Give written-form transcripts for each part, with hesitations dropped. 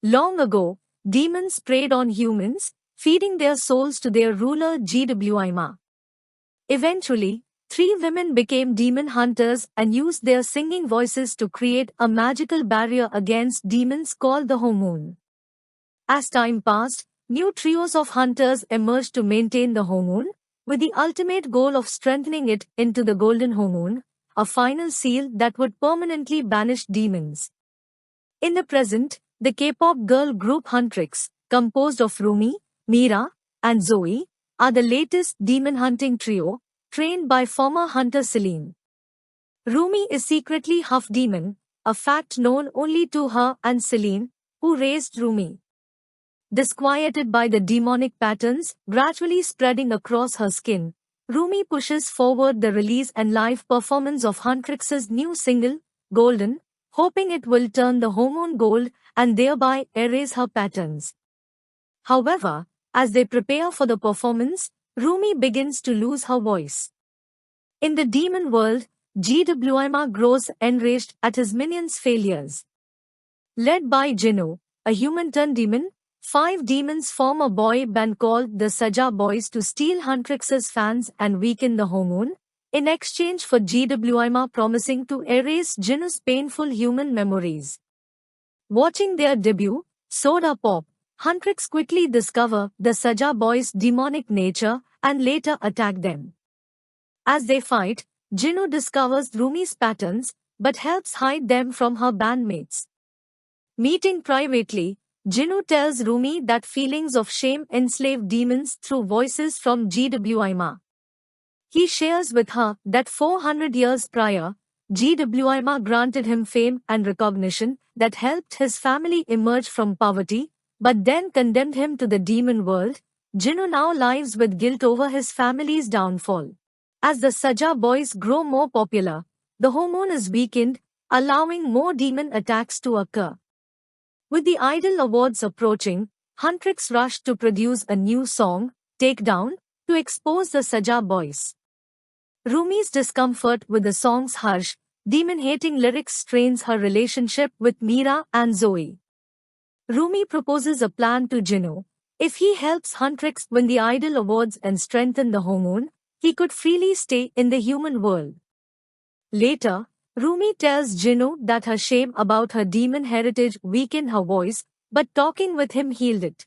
Long ago, demons preyed on humans, feeding their souls to their ruler Gwima. Eventually, three women became demon hunters and used their singing voices to create a magical barrier against demons called the Homun. As time passed, new trios of hunters emerged to maintain the Homun, with the ultimate goal of strengthening it into the Golden Homun, a final seal that would permanently banish demons. In the present, the K-pop girl group Huntrix, composed of Rumi, Mira, and Zoe, are the latest demon hunting trio, trained by former hunter Celine. Rumi is secretly half demon, a fact known only to her and Celine, who raised Rumi. Disquieted by the demonic patterns gradually spreading across her skin, Rumi pushes forward the release and live performance of Huntrix's new single, Golden, hoping it will turn the hormone gold and thereby erase her patterns. However, as they prepare for the performance, Rumi begins to lose her voice. In the demon world, Gwima grows enraged at his minions' failures. Led by Jinoo, a human-turned demon, 5 demons form a boy band called the Saja Boys to steal Huntrix's fans and weaken the hormone, in exchange for Gwima promising to erase Jinoo's painful human memories. Watching their debut, Soda Pop, Huntrix quickly discover the Saja Boys' demonic nature and later attack them. As they fight, Jinoo discovers Rumi's patterns but helps hide them from her bandmates. Meeting privately, Jinoo tells Rumi that feelings of shame enslave demons through voices from Gwima. He shares with her that 400 years prior, Gwima granted him fame and recognition that helped his family emerge from poverty, but then condemned him to the demon world. Jinoo now lives with guilt over his family's downfall. As the Saja Boys grow more popular, the hormone is weakened, allowing more demon attacks to occur. With the Idol Awards approaching, Huntrix rushed to produce a new song, Takedown, to expose the Saja Boys. Rumi's discomfort with the song's harsh, demon-hating lyrics strains her relationship with Mira and Zoe. Rumi proposes a plan to Jinoo. If he helps Huntrix win the Idol Awards and strengthen the hormone, he could freely stay in the human world. Later, Rumi tells Jinoo that her shame about her demon heritage weakened her voice, but talking with him healed it.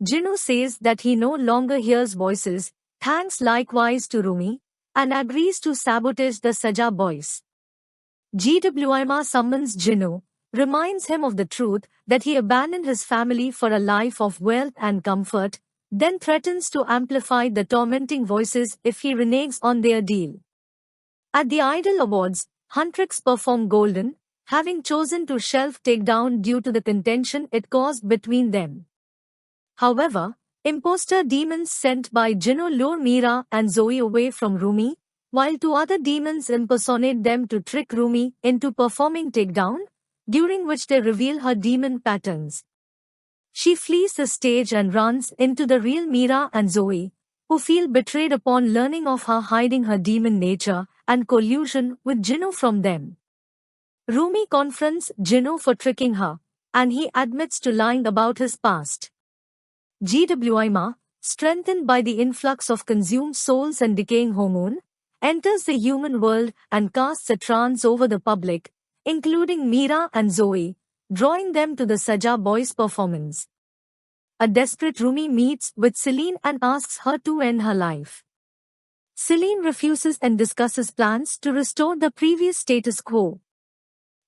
Jinoo says that he no longer hears voices, thanks likewise to Rumi, and agrees to sabotage the Saja Boys. Gwima summons Jinoo, reminds him of the truth that he abandoned his family for a life of wealth and comfort, then threatens to amplify the tormenting voices if he reneges on their deal. At the Idol Awards, Huntrix performed Golden, having chosen to shelf Takedown due to the contention it caused between them. However, imposter demons sent by Jinoo lure Mira and Zoe away from Rumi, while 2 other demons impersonate them to trick Rumi into performing Takedown, during which they reveal her demon patterns. She flees the stage and runs into the real Mira and Zoe, who feel betrayed upon learning of her hiding her demon nature and collusion with Jinoo from them. Rumi confronts Jinoo for tricking her, and he admits to lying about his past. Gwima, strengthened by the influx of consumed souls and decaying hormone, enters the human world and casts a trance over the public, including Mira and Zoe, drawing them to the Saja Boys' performance. A desperate Rumi meets with Celine and asks her to end her life. Celine refuses and discusses plans to restore the previous status quo.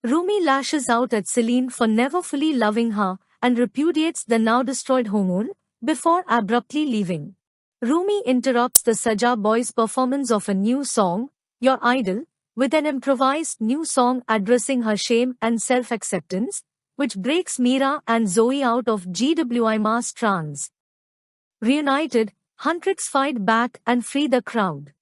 Rumi lashes out at Celine for never fully loving her and repudiates the now destroyed hormone before abruptly leaving. Rumi interrupts the Saja Boys' performance of a new song, Your Idol, with an improvised new song addressing her shame and self-acceptance, which breaks Mira and Zoe out of Gwima's trance. Reunited, Huntrix fight back and free the crowd.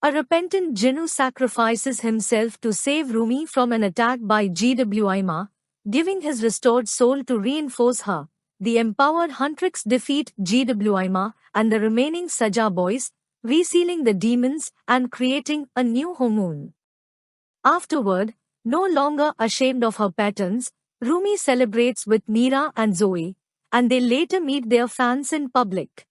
A repentant Jinoo sacrifices himself to save Rumi from an attack by Gwima, giving his restored soul to reinforce her. The empowered Huntrix defeat Gwima and the remaining Saja Boys, resealing the demons and creating a new hormone. Afterward, no longer ashamed of her patterns, Rumi celebrates with Meera and Zoe, and they later meet their fans in public.